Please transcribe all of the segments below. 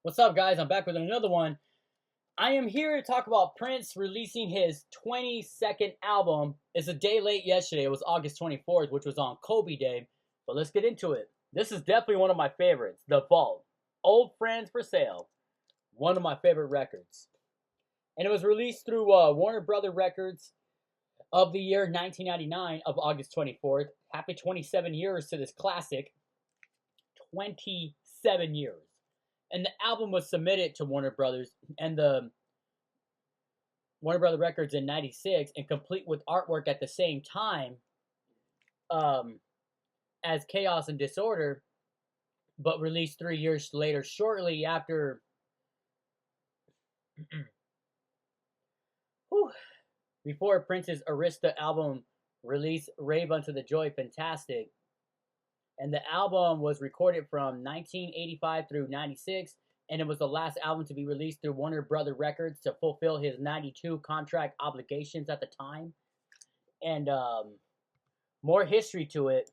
What's up, guys? I'm back with another one. I am here to talk about Prince releasing his 22nd album. It's a day late yesterday. It was August 24th, which was on Kobe Day. But let's get into it. This is definitely one of my favorites. The Vault. Old Friends for Sale. One of my favorite records. And it was released through Warner Brother Records of the year 1999 of August 24th. Happy 27 years to this classic. 27 years. And the album was submitted to Warner Brothers and the Warner Brother Records in '96, and complete with artwork at the same time um, as Chaos and Disorder, but released 3 years later, shortly after. Before Prince's Arista album release, Rave Unto the Joy Fantastic. And the album was recorded from 1985 through '96, and it was the last album to be released through Warner Brother Records to fulfill his '92 contract obligations at the time. And more history to it.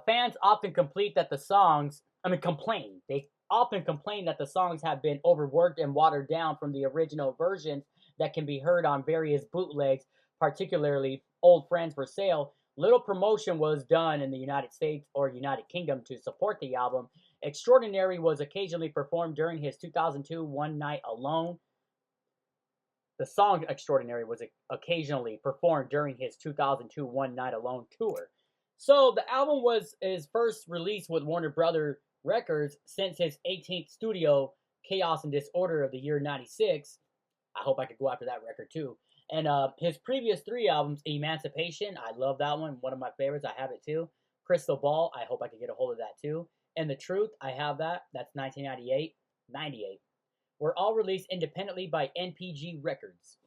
Fans often complain that the songs, They often complain that the songs have been overworked and watered down from the original versions that can be heard on various bootlegs, particularly Old Friends for Sale. Little promotion was done in the United States or United Kingdom to support the album. Extraordinary was occasionally performed during his 2002 One Night Alone. The song Extraordinary was occasionally performed during his 2002 One Night Alone tour. So the album was his first release with Warner Brother Records since his 18th studio, Chaos and Disorder of the year '96. I hope I could go after that record too. And his previous three albums, Emancipation, I love that one of my favorites. I have it too. Crystal Ball, I hope I can get a hold of that too. And The Truth, I have that. That's 1998, 98. Were all released independently by NPG Records.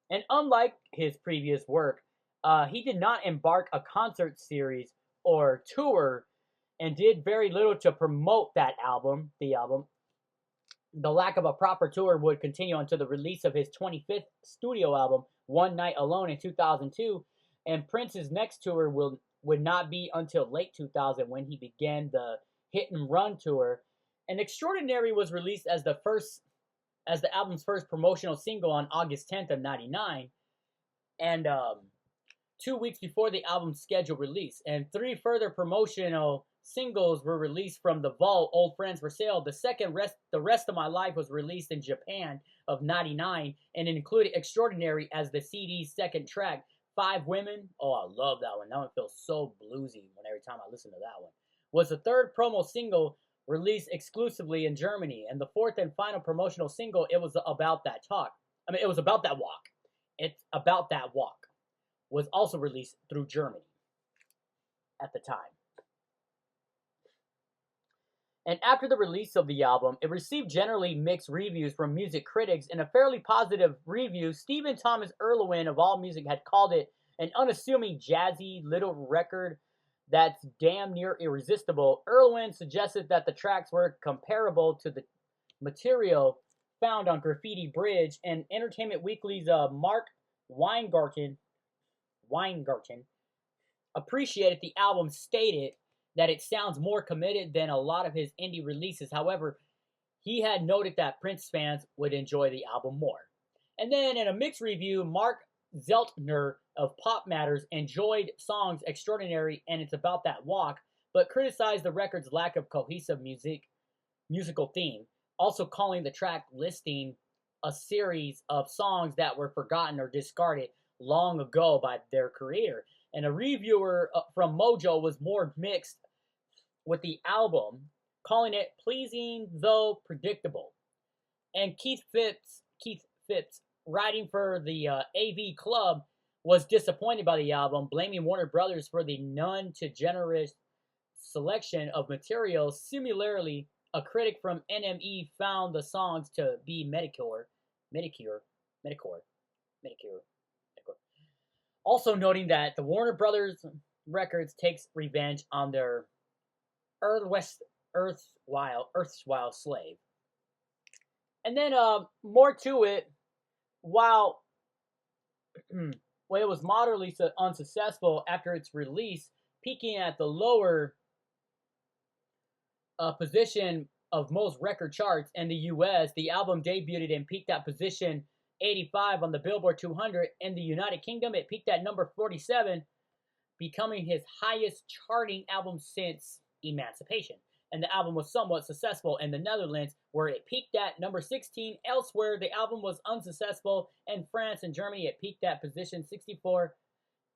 And unlike his previous work, he did not embark a concert series or tour, and did very little to promote the album. The lack of a proper tour would continue until the release of his 25th studio album, One Night Alone, in 2002, and Prince's next tour would not be until late 2000 when he began the Hit and Run tour. And Extraordinary was released as the album's first promotional single on August 10th of '99, and 2 weeks before the album's scheduled release, and three further promotional singles were released from The Vault, Old Friends for Sale. The Rest of My Life was released in Japan of '99, and it included Extraordinary as the CD's second track. Five Women, oh, I love that one. That one feels so bluesy every time I listen to that one. Was the third promo single released exclusively in Germany, and the fourth and final promotional single, It Was About That Talk. It was About That Walk. It's About That Walk was also released through Germany at the time. And after the release of the album, it received generally mixed reviews from music critics. In a fairly positive review, Stephen Thomas Erlewine of AllMusic had called it an unassuming, jazzy little record that's damn near irresistible. Erlewine suggested that the tracks were comparable to the material found on Graffiti Bridge, and Entertainment Weekly's Mark Weingarten appreciated the album, stated that it sounds more committed than a lot of his indie releases. However, he had noted that Prince fans would enjoy the album more. And then in a mixed review, Mark Zeltner of Pop Matters enjoyed songs Extraordinary and It's About That Walk, but criticized the record's lack of cohesive musical theme, also calling the track listing a series of songs that were forgotten or discarded long ago by their creator. And a reviewer from Mojo was more mixed with the album, calling it pleasing though predictable. And Keith Phipps, writing for the AV Club, was disappointed by the album, blaming Warner Brothers for the none too generous selection of material. Similarly, a critic from NME found the songs to be Medicure. Also noting that the Warner Brothers Records takes revenge on their erstwhile slave. And then more to it, while it was moderately unsuccessful after its release, peaking at the lower position of most record charts in the US. The album debuted and peaked at position 85 on the Billboard 200. In the United Kingdom, it peaked at number 47, becoming his highest charting album since Emancipation. And the album was somewhat successful in the Netherlands, where it peaked at number 16. Elsewhere, the album was unsuccessful. In France and Germany, it peaked at position 64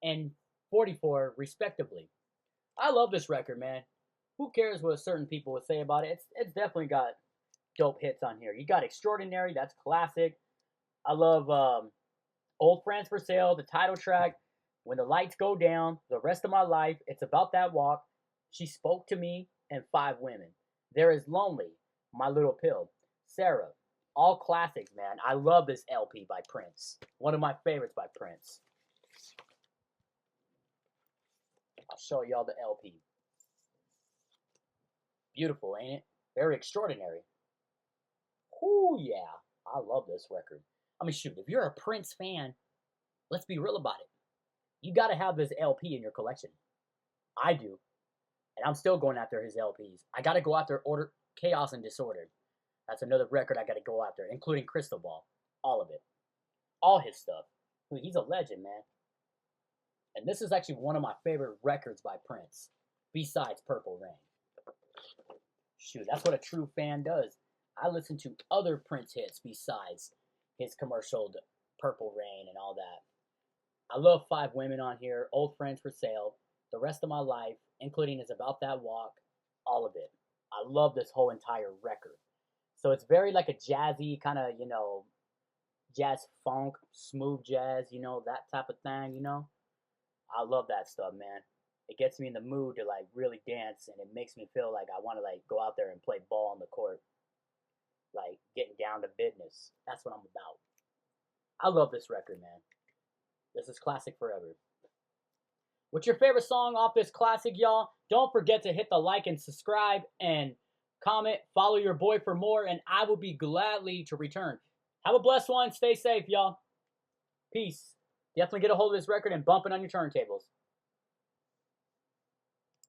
and 44, respectively. I love this record, man. Who cares what certain people would say about it? It's definitely got dope hits on here. You got Extraordinary, that's classic. I love Old Friends for Sale, the title track, When the Lights Go Down, The Rest of My Life, It's About That Walk, She Spoke to Me, and Five Women. There Is Lonely, My Little Pill, Sarah. All classics, man. I love this LP by Prince. One of my favorites by Prince. I'll show y'all the LP. Beautiful, ain't it? Very extraordinary. Ooh, yeah. I love this record. I mean, shoot, if you're a Prince fan, let's be real about it. You got to have this LP in your collection. I do. And I'm still going after his LPs. I got to go after Order, Chaos, and Disorder. That's another record I got to go after, including Crystal Ball. All of it. All his stuff. Dude, he's a legend, man. And this is actually one of my favorite records by Prince, besides Purple Rain. Shoot, that's what a true fan does. I listen to other Prince hits besides his commercial Purple Rain and all that. I love Five Women on here, Old Friends for Sale, The Rest of My Life, including It's About That Walk, all of it. I love this whole entire record. So it's very like a jazzy kind of, jazz funk, smooth jazz, that type of thing, I love that stuff, man. It gets me in the mood to like really dance, and it makes me feel like I want to like go out there and play ball on the court. Like getting down to business. That's what I'm about. I love this record, man. This is classic forever. What's your favorite song off this classic, y'all? Don't forget to hit the like and subscribe and comment. Follow your boy for more, and I will be gladly to return. Have a blessed one. Stay safe, y'all. Peace. Definitely get a hold of this record and bump it on your turntables.